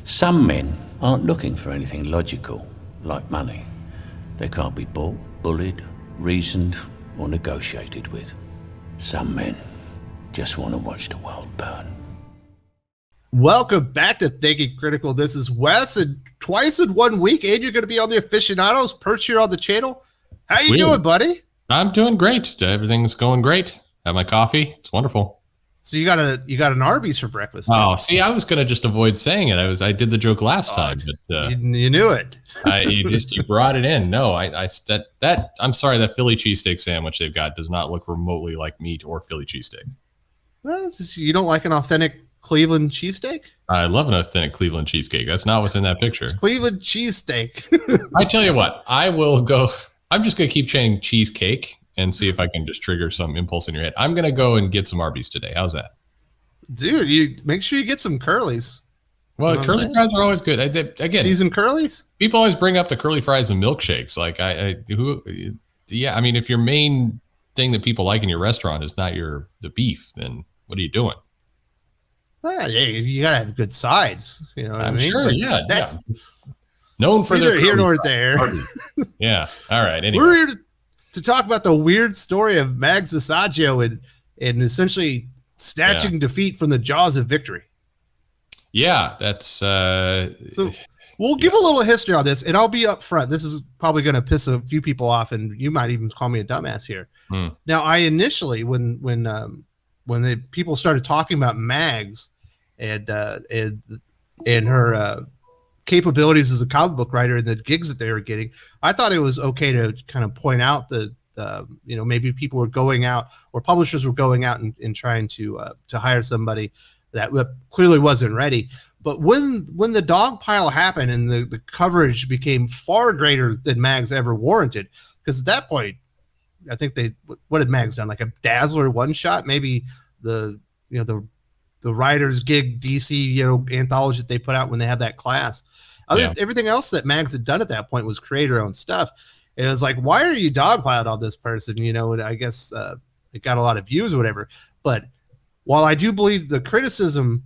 Some men aren't looking for anything logical, like money. They can't be bought, bullied, reasoned, or negotiated with. Some men just want to watch the world burn. Welcome back to Thinking Critical. This is Wes, and twice in 1 week, and you're going to be on the Aficionados perch here on the channel. How you doing, buddy? I'm doing great. Everything's going great. Have my coffee. It's wonderful. So you got an Arby's for breakfast. Oh, see, I was gonna just avoid saying it. I did the joke last time, but you knew it. You brought it in. No, I'm sorry. That Philly cheesesteak sandwich they've got does not look remotely like meat or Philly cheesesteak. Well, you don't like an authentic Cleveland cheesesteak? I love an authentic Cleveland cheesesteak. That's not what's in that picture. Cleveland cheesesteak. I tell you what, I will go. I'm just gonna keep saying cheesecake and see if I can just trigger some impulse in your head. I'm going to go and get some Arby's today. How's that? Dude, you make sure you get some curlies. Well, curly fries are always good. Again, seasoned curlies? People always bring up the curly fries and milkshakes. Like I mean, if your main thing that people like in your restaurant is not the beef, then what are you doing? Well, yeah, you got to have good sides. You know what I mean? Sure, but yeah. That's known for neither here nor there. Yeah. All right. Anyway. We're here to talk about the weird story of Mags Visaggio and essentially snatching defeat from the jaws of victory. Yeah, that's so we'll give a little history on this, and I'll be up front. This is probably going to piss a few people off, and you might even call me a dumbass here. Now, I initially, when the people started talking about Mags and her capabilities as a comic book writer and the gigs that they were getting, I thought it was okay to kind of point out that maybe people were going out or publishers were going out and trying to hire somebody that clearly wasn't ready. But when the dog pile happened and the coverage became far greater than Mags ever warranted, because at that point, I think what had Mags done? Like a Dazzler one shot, maybe the writer's gig DC anthology that they put out when they have that class. Everything else that Mags had done at that point was create her own stuff. It was like, why are you dogpiled on this person? And I guess it got a lot of views or whatever. But while I do believe the criticism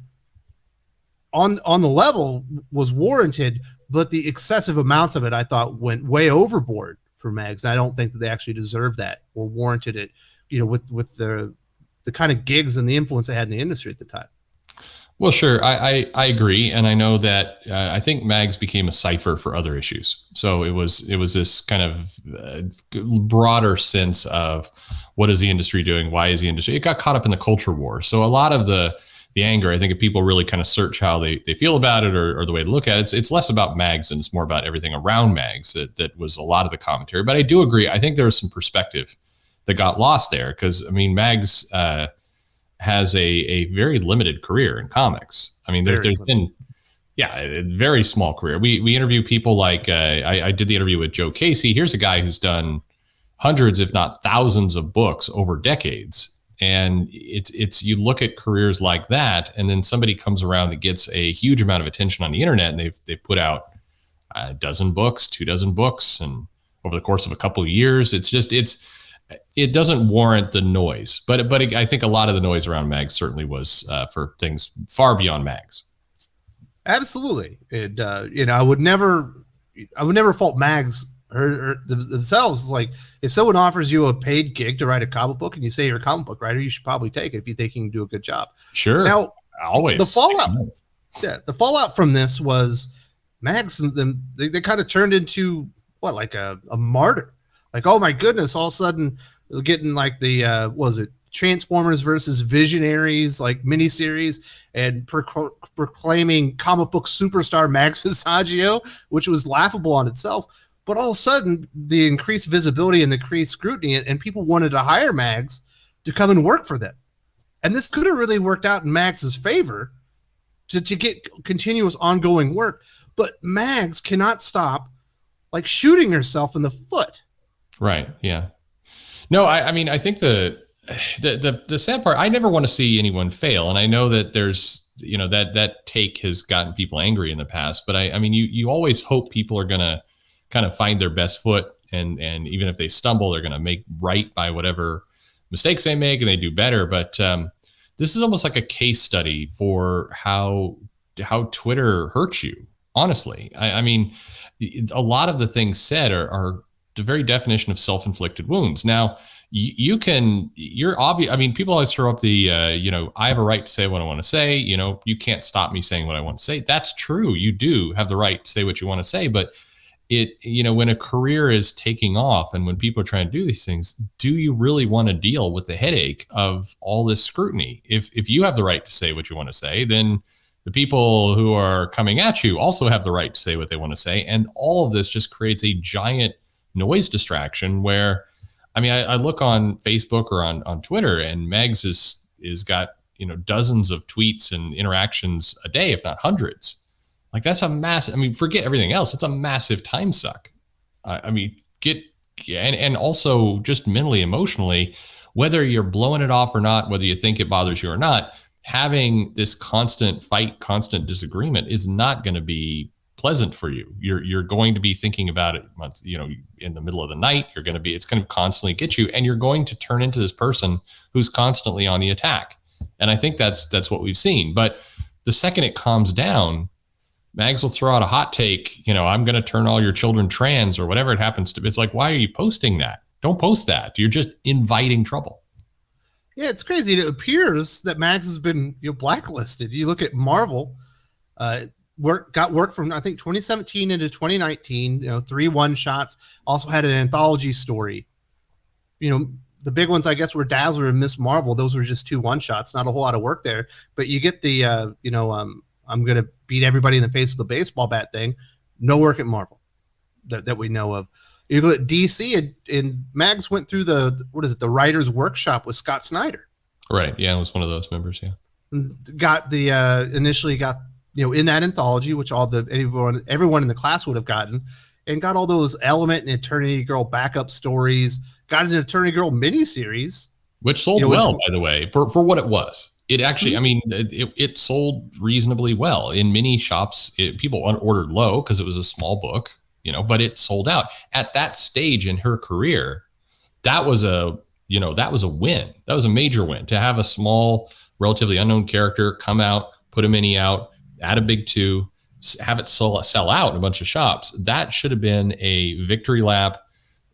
on the level was warranted, but the excessive amounts of it I thought went way overboard for Mags. And I don't think that they actually deserved that or warranted it, with the kind of gigs and the influence they had in the industry at the time. Well, sure. I agree. And I know that I think Mags became a cipher for other issues. So it was this kind of broader sense of what is the industry doing? Why is the industry? It got caught up in the culture war. So a lot of the anger, I think if people really kind of search how they feel about it or the way to look at it, it's less about Mags and it's more about everything around Mags that was a lot of the commentary. But I do agree. I think there was some perspective that got lost there because, I mean, Mags has a very limited career in comics. I mean, there's been, a very small career. We interview people like, I did the interview with Joe Casey. Here's a guy who's done hundreds, if not thousands of books over decades. And it's you look at careers like that, and then somebody comes around that gets a huge amount of attention on the internet, and they've put out a dozen books, 24 books, and over the course of a couple of years, it doesn't warrant the noise, but I think a lot of the noise around Mags certainly was for things far beyond Mags. Absolutely. And, I would never fault Mags themselves. It's like if someone offers you a paid gig to write a comic book and you say you're a comic book writer, you should probably take it if you think you can do a good job. Sure. Now, always the fallout from this was Mags and them. They kind of turned into like a martyr. Like, oh my goodness, all of a sudden we're getting like the Transformers versus Visionaries like miniseries and proclaiming comic book superstar Mags Visaggio, which was laughable on itself. But all of a sudden, the increased visibility and the increased scrutiny, and people wanted to hire Mags to come and work for them. And this could have really worked out in Mags's favor to get continuous ongoing work. But Mags cannot stop like shooting herself in the foot. Right. Yeah. No, I mean, I think the sad part, I never want to see anyone fail. And I know that there's, that take has gotten people angry in the past, but I mean, you always hope people are going to kind of find their best foot. And even if they stumble, they're going to make right by whatever mistakes they make and they do better. But this is almost like a case study for how how Twitter hurts you. Honestly, I mean, a lot of the things said are the very definition of self-inflicted wounds. Now, you're obvious. I mean, people always throw up the, I have a right to say what I want to say. You can't stop me saying what I want to say. That's true. You do have the right to say what you want to say, but when a career is taking off and when people are trying to do these things, do you really want to deal with the headache of all this scrutiny? If you have the right to say what you want to say, then the people who are coming at you also have the right to say what they want to say. And all of this just creates a giant noise distraction where, I mean, I look on Facebook or on Twitter, and Megs is got, dozens of tweets and interactions a day, if not hundreds. Like, that's a massive, I mean, forget everything else. It's a massive time suck. I mean, and also just mentally, emotionally, whether you're blowing it off or not, whether you think it bothers you or not, having this constant fight, constant disagreement is not going to be pleasant for you. You're going to be thinking about it, in the middle of the night. It's going to constantly get you, and you're going to turn into this person who's constantly on the attack. And I think that's what we've seen. But the second it calms down, Mags will throw out a hot take, I'm going to turn all your children trans or whatever it happens to be. It's like, why are you posting that? Don't post that. You're just inviting trouble. Yeah, it's crazy. It appears that Mags has been blacklisted. You look at Marvel, got work from, I think, 2017 into 2019, 3 one-shots, also had an anthology story. The big ones, I guess, were Dazzler and Miss Marvel. Those were just 2 one-shots, not a whole lot of work there. But you get the, I'm going to beat everybody in the face with a baseball bat thing. No work at Marvel that we know of. You go at DC, and Mags went through the writer's workshop with Scott Snyder. Right. Yeah, I was one of those members. Yeah. Got the initially got in that anthology, which everyone in the class would have gotten, and got all those Element and Eternity Girl backup stories. Got an Eternity Girl miniseries, which sold well, by the way, for what it was. It actually, I mean, it sold reasonably well in mini shops. People ordered low because it was a small book, but it sold out at that stage in her career. That was a win. That was a major win to have a small, relatively unknown character come out, put a mini out, add a big 2, have it sell out in a bunch of shops. That should have been a victory lap.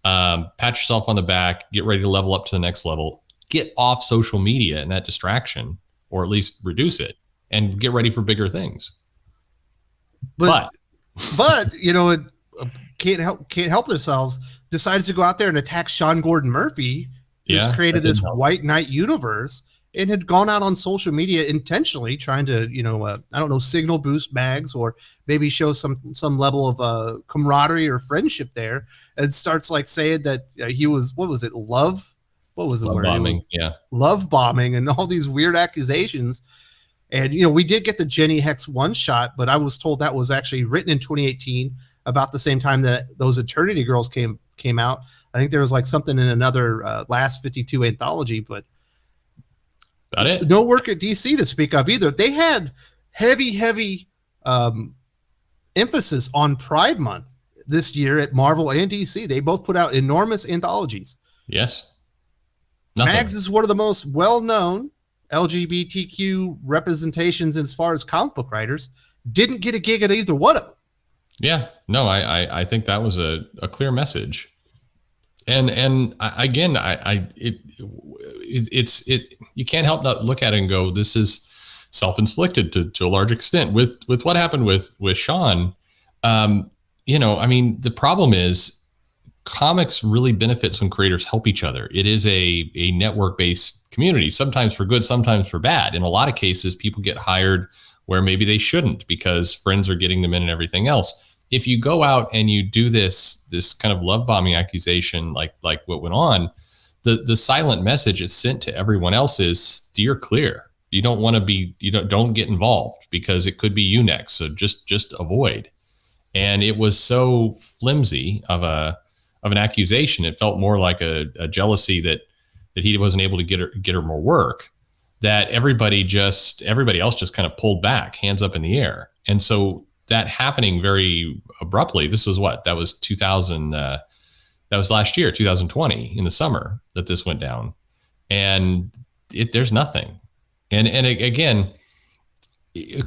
Pat yourself on the back, get ready to level up to the next level, get off social media and that distraction, or at least reduce it, and get ready for bigger things. But can't help themselves. Decides to go out there and attack Sean Gordon Murphy, who's created this White Knight universe, and had gone out on social media intentionally trying to, signal boost Mags, or maybe show some level of camaraderie or friendship there, and starts saying that he was, love bombing, love bombing, and all these weird accusations. And we did get the Jenny Hex one shot, but I was told that was actually written in 2018, about the same time that those Eternity Girls came out. I think there was something in another Last 52 anthology, but got it. No work at DC to speak of either. They had heavy emphasis on Pride Month this year at Marvel and DC. They both put out enormous anthologies. Yes. Nothing. Mags is one of the most well-known LGBTQ representations as far as comic book writers. Didn't get a gig at either one of them. Yeah, no, I think that was a clear message. And you can't help but look at it and go, this is self-inflicted to a large extent with what happened with Sean. The problem is comics really benefits when creators help each other. It is a network-based community, sometimes for good, sometimes for bad. In a lot of cases, people get hired where maybe they shouldn't because friends are getting them in and everything else. If you go out and you do this kind of love bombing accusation, like what went on, the silent message it's sent to everyone else is steer clear. You don't want to be, don't get involved because it could be you next. So just avoid. And it was so flimsy of an accusation. It felt more like a jealousy that he wasn't able to get her more work, that everybody else just kind of pulled back, hands up in the air. And so that happening very abruptly, that was 2000, that was last year, 2020 in the summer that this went down, and there's nothing. And again,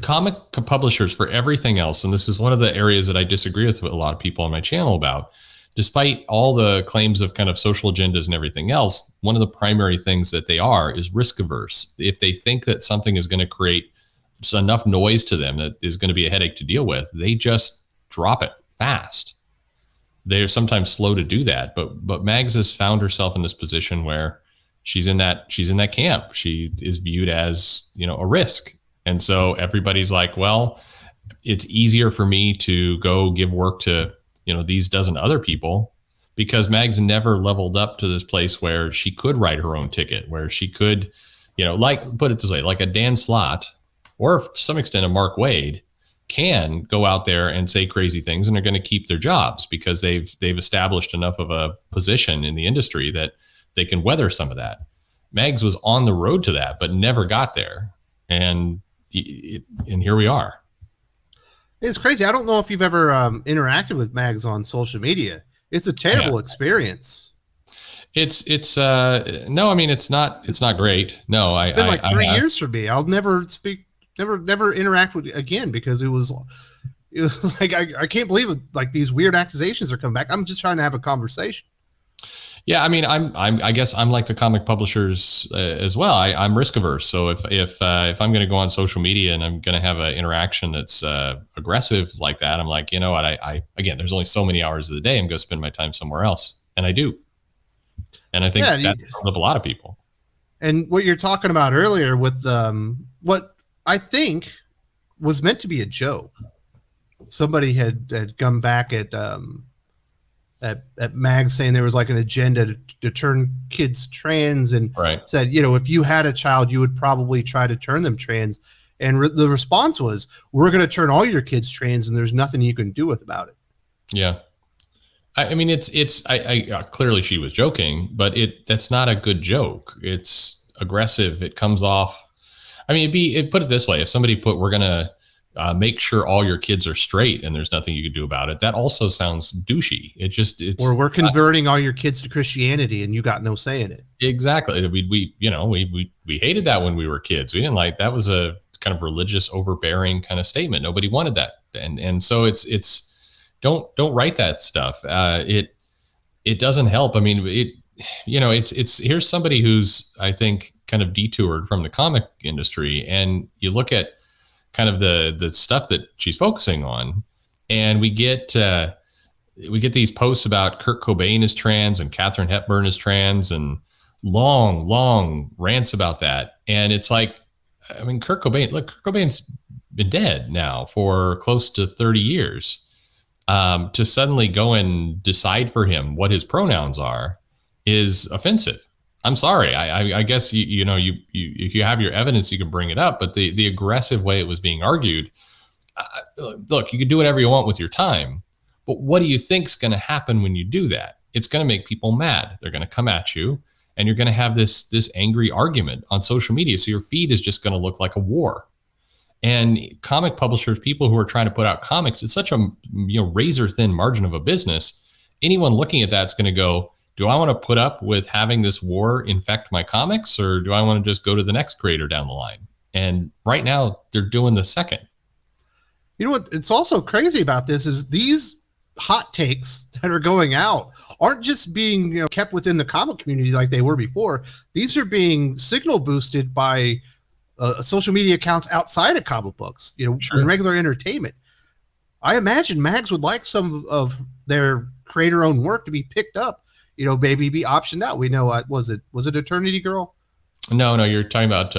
comic publishers for everything else, and this is one of the areas that I disagree with a lot of people on my channel about, despite all the claims of kind of social agendas and everything else, one of the primary things that they are is risk averse. If they think that something is going to create enough noise to them that is going to be a headache to deal with, they just drop it fast. They're sometimes slow to do that, but Mags has found herself in this position where she's in that camp. She is viewed as, a risk. And so everybody's like, well, it's easier for me to go give work to, these dozen other people, because Mags never leveled up to this place where she could write her own ticket, where she could, like, put it this way, like a Dan Slott, or to some extent a Mark Wade, can go out there and say crazy things, and they're going to keep their jobs because they've established enough of a position in the industry that they can weather some of that. Mags was on the road to that, but never got there. And here we are. It's crazy. I don't know if you've ever interacted with Mags on social media. It's a terrible experience. It's no, I mean, it's not great. No, it's been like 3 years for me. I'll never interact with again, because it was like, I can't believe it. Like, these weird accusations are coming back. I'm just trying to have a conversation. Yeah, I mean, I guess I'm like the comic publishers as well. I'm risk averse. So if I'm going to go on social media and I'm going to have an interaction that's aggressive like that, I'm like, you know what? I again, there's only so many hours of the day. I'm going to spend my time somewhere else, and I do. And I think that sums up a lot of people. And what you're talking about earlier with what I think was meant to be a joke. Somebody had come back at Mag saying there was like an agenda to turn kids trans, and said, if you had a child, you would probably try to turn them trans. And the response was, we're going to turn all your kids trans, and there's nothing you can do about it. Yeah. I mean, I clearly she was joking, but that's not a good joke. It's aggressive. It comes off. I mean, put it this way. If somebody we're going to make sure all your kids are straight and there's nothing you can do about it, that also sounds douchey. Or we're converting all your kids to Christianity and you got no say in it. Exactly. We hated that when we were kids. We didn't like, that was a kind of religious overbearing kind of statement. Nobody wanted that. And so it's don't write that stuff. It doesn't help. I mean, here's somebody who's, I think, kind of detoured from the comic industry, and you look at kind of the stuff that she's focusing on, and we get these posts about Kurt Cobain is trans and Katharine Hepburn is trans, and long rants about that. And it's like, I mean, Kurt Cobain's been dead now for close to 30 years. To suddenly go and decide for him what his pronouns are is offensive. I'm sorry. I guess if you have your evidence, you can bring it up. But the aggressive way it was being argued, look, you can do whatever you want with your time, but what do you think's going to happen when you do that? It's going to make people mad. They're going to come at you, and you're going to have this angry argument on social media. So your feed is just going to look like a war. And comic publishers, people who are trying to put out comics, it's such a razor thin margin of a business. Anyone looking at that's going to go, do I want to put up with having this war infect my comics, or do I want to just go to the next creator down the line? And right now they're doing the second. You know what? It's also crazy about this is these hot takes that are going out aren't just being kept within the comic community like they were before. These are being signal boosted by social media accounts outside of comic books, in regular entertainment. I imagine Mags would like some of their creator-owned work to be picked up, maybe be optioned out. We know, was it Eternity Girl? No, you're talking about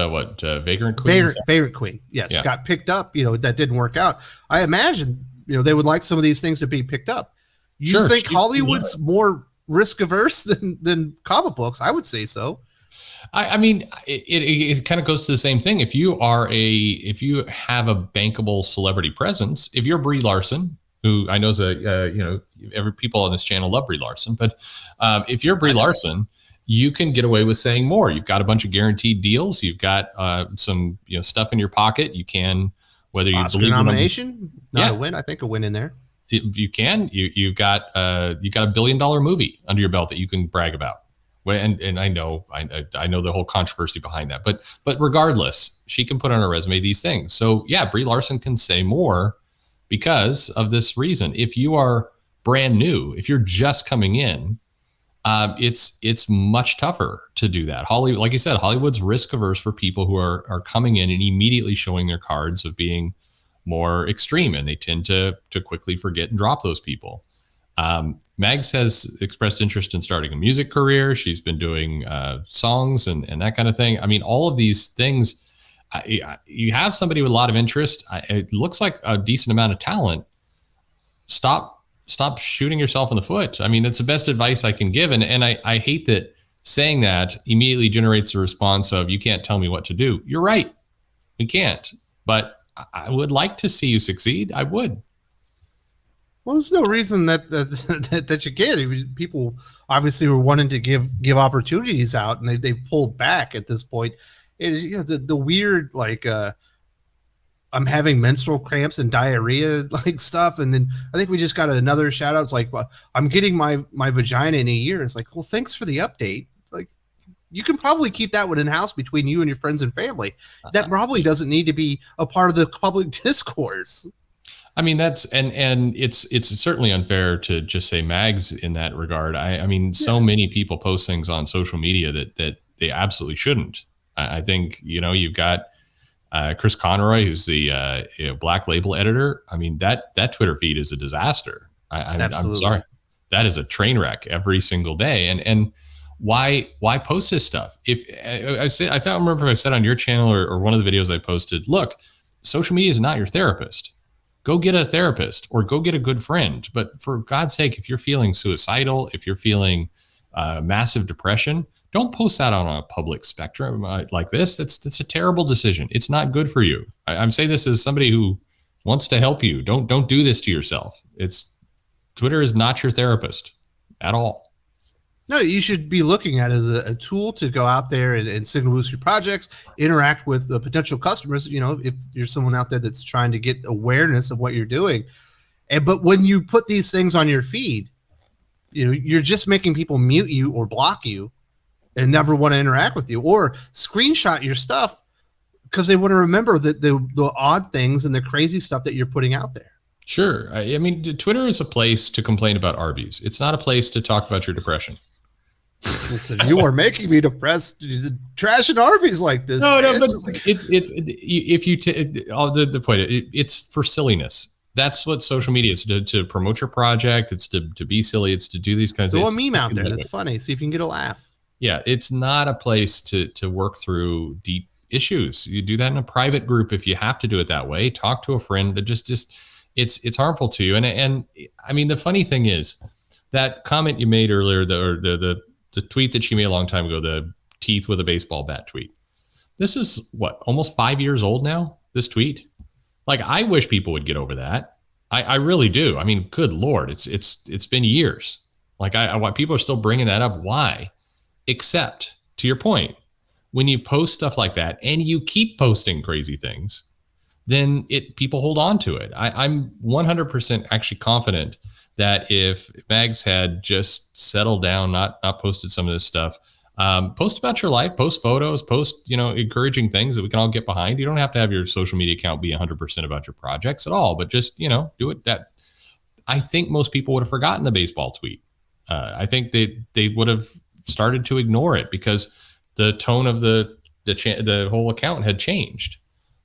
Vagrant Queen? Vagrant Queen, yes, yeah. Got picked up, that didn't work out. I imagine, they would like some of these things to be picked up. You think Hollywood's more risk-averse than comic books? I would say so. I mean, it kind of goes to the same thing. If you have a bankable celebrity presence, if you're Brie Larson, who I know is every people on this channel love Brie Larson, but if you're Brie Larson, you can get away with saying more. You've got a bunch of guaranteed deals. You've got some stuff in your pocket. You can, whether you Oscar believe nomination, not a win. I think a win in there. You can. You've got a $1 billion movie under your belt that you can brag about. And I know the whole controversy behind that, but regardless, she can put on her resume these things. So yeah, Brie Larson can say more because of this reason. If you are brand new, if you're just coming in, it's much tougher to do that. Hollywood, like you said, Hollywood's risk averse for people who are coming in and immediately showing their cards of being more extreme, and they tend to quickly forget and drop those people. Mags has expressed interest in starting a music career. She's been doing songs and that kind of thing. I mean, all of these things, you have somebody with a lot of interest. It looks like a decent amount of talent. Stop shooting yourself in the foot. I mean, that's the best advice I can give. And I hate that saying that immediately generates a response of, you can't tell me what to do. You're right. We can't. But I would like to see you succeed. I would. Well, there's no reason that you can't. I mean, people obviously were wanting to give opportunities out, and they pulled back at this point. It is, you know, the weird, like, I'm having menstrual cramps and diarrhea like stuff, and then I think we just got another shout out. It's like, well, I'm getting my vagina in a year. It's like, well, thanks for the update. Like, you can probably keep that one in house between you and your friends and family. That probably doesn't need to be a part of the public discourse. I mean, that's and it's certainly unfair to just say Mags in that regard. I mean, so many people post things on social media that they absolutely shouldn't. I think, you know, you've got Chris Conroy, who's the Black Label editor. I mean, that Twitter feed is a disaster. I'm sorry, that is a train wreck every single day. And why post this stuff? If I don't remember if I said on your channel or one of the videos I posted, look, social media is not your therapist. Go get a therapist or go get a good friend. But for God's sake, if you're feeling suicidal, if you're feeling massive depression, don't post that on a public spectrum like this. That's a terrible decision. It's not good for you. I'm saying this as somebody who wants to help you. Don't do this to yourself. Twitter is not your therapist at all. No, you should be looking at it as a tool to go out there and signal boost your projects, interact with the potential customers. You know, if you're someone out there that's trying to get awareness of what you're doing. But when you put these things on your feed, you know, you're just making people mute you or block you and never want to interact with you, or screenshot your stuff because they want to remember the odd things and the crazy stuff that you're putting out there. Sure. I mean, Twitter is a place to complain about Arby's. It's not a place to talk about your depression. Listen, you are making me depressed. Trashing Arby's like this. No, but the point, it's for silliness. That's what social media is, to promote your project. It's to be silly. It's to do these kinds of things. Throw a meme out there that's funny. See if you can get a laugh. Yeah, it's not a place to work through deep issues. You do that in a private group if you have to do it that way. Talk to a friend. It's harmful to you. And I mean, the funny thing is that comment you made earlier, the tweet that she made a long time ago, the teeth with a baseball bat tweet. This is what, almost 5 years old now, this tweet. Like, I wish people would get over that. I really do. I mean, good Lord, it's been years. Like, why people are still bringing that up. Why? Except, to your point, when you post stuff like that and you keep posting crazy things, then people hold on to it. I'm 100% actually confident that if Mags had just settled down, not posted some of this stuff, post about your life, post photos, post, encouraging things that we can all get behind. You don't have to have your social media account be 100% about your projects at all, but just, do it. That I think most people would have forgotten the baseball tweet. I think they would have started to ignore it because the tone of the whole account had changed.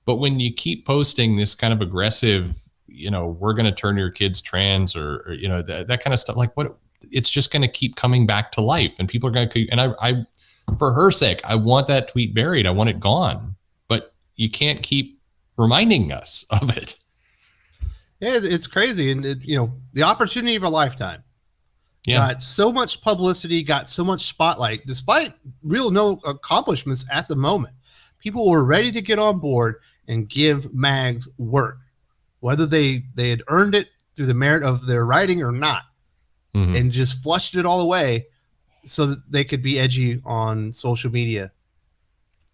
But when you keep posting this kind of aggressive, we're going to turn your kids trans or that kind of stuff, like what, it's just going to keep coming back to life, and people are going to, and I, for her sake, I want that tweet buried. I want it gone, but you can't keep reminding us of it. Yeah, it's crazy. And the opportunity of a lifetime. Yeah. Got so much publicity, got so much spotlight, despite no accomplishments at the moment. People were ready to get on board and give Mags work, whether they had earned it through the merit of their writing or not, and just flushed it all away so that they could be edgy on social media.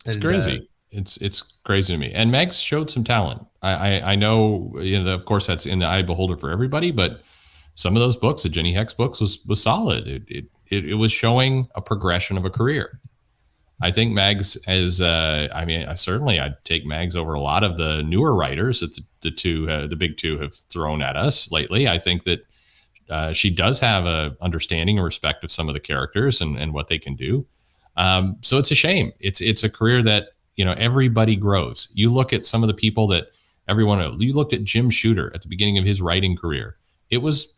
It's crazy. It's crazy to me. And Mags showed some talent. I know, of course, that's in the eye of the beholder for everybody, but some of those books, the Jenny Hex books, was solid. it was showing a progression of a career. I think Mags is, certainly I'd take Mags over a lot of the newer writers that the big two have thrown at us lately. I think that she does have a understanding and respect of some of the characters and what they can do. So it's a shame. It's a career that, everybody grows. You look at some of the people that you looked at Jim Shooter at the beginning of his writing career. It was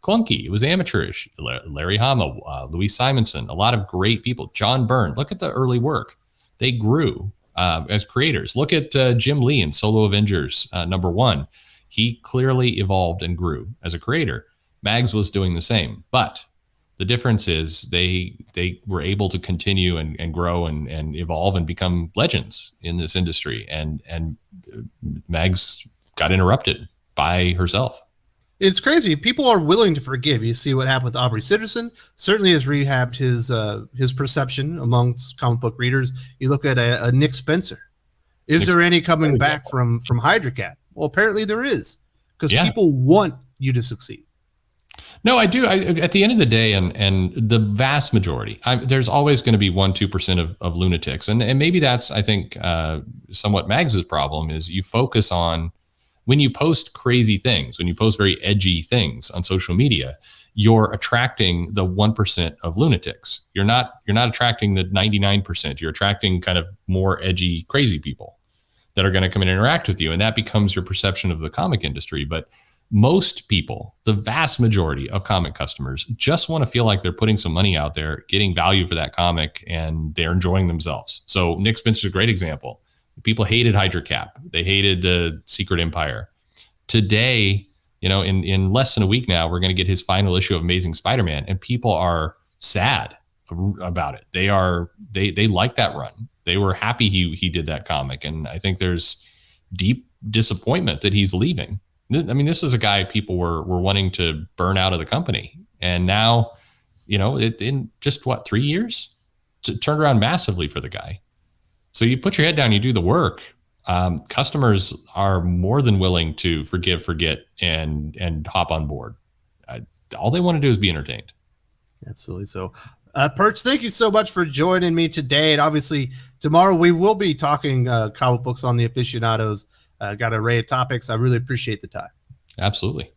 clunky. It was amateurish. Larry Hama, Louise Simonson, a lot of great people. John Byrne. Look at the early work. They grew as creators. Look at Jim Lee in Solo Avengers #1. He clearly evolved and grew as a creator. Mags was doing the same, but the difference is they were able to continue and grow and evolve and become legends in this industry. And Mags got interrupted by herself. It's crazy. People are willing to forgive. You see what happened with Aubrey Sitterson. Certainly has rehabbed his perception amongst comic book readers. You look at a Nick Spencer. Is there any coming back from Hydra Cat? Well, apparently there is, because people want you to succeed. No, I do. At the end of the day, and the vast majority, there's always going to be 1-2% of lunatics, and maybe that's, I think, somewhat Mags's problem is you focus on. When you post crazy things, when you post very edgy things on social media, you're attracting the 1% of lunatics. You're not attracting the 99%. You're attracting kind of more edgy, crazy people that are going to come and interact with you. And that becomes your perception of the comic industry. But most people, the vast majority of comic customers, just want to feel like they're putting some money out there, getting value for that comic, and they're enjoying themselves. So Nick Spencer's a great example. People hated Hydra Cap. They hated the Secret Empire. Today, in less than a week now, we're going to get his final issue of Amazing Spider-Man, and people are sad about it. They like that run. They were happy he did that comic, and I think there's deep disappointment that he's leaving. This is a guy people were wanting to burn out of the company, and now, in just 3 years, it turned around massively for the guy. So you put your head down, you do the work. Customers are more than willing to forgive, forget, and hop on board. All they want to do is be entertained. Absolutely. So, Perch, thank you so much for joining me today. And obviously, tomorrow we will be talking comic books on the Aficionados. Got an array of topics. I really appreciate the time. Absolutely.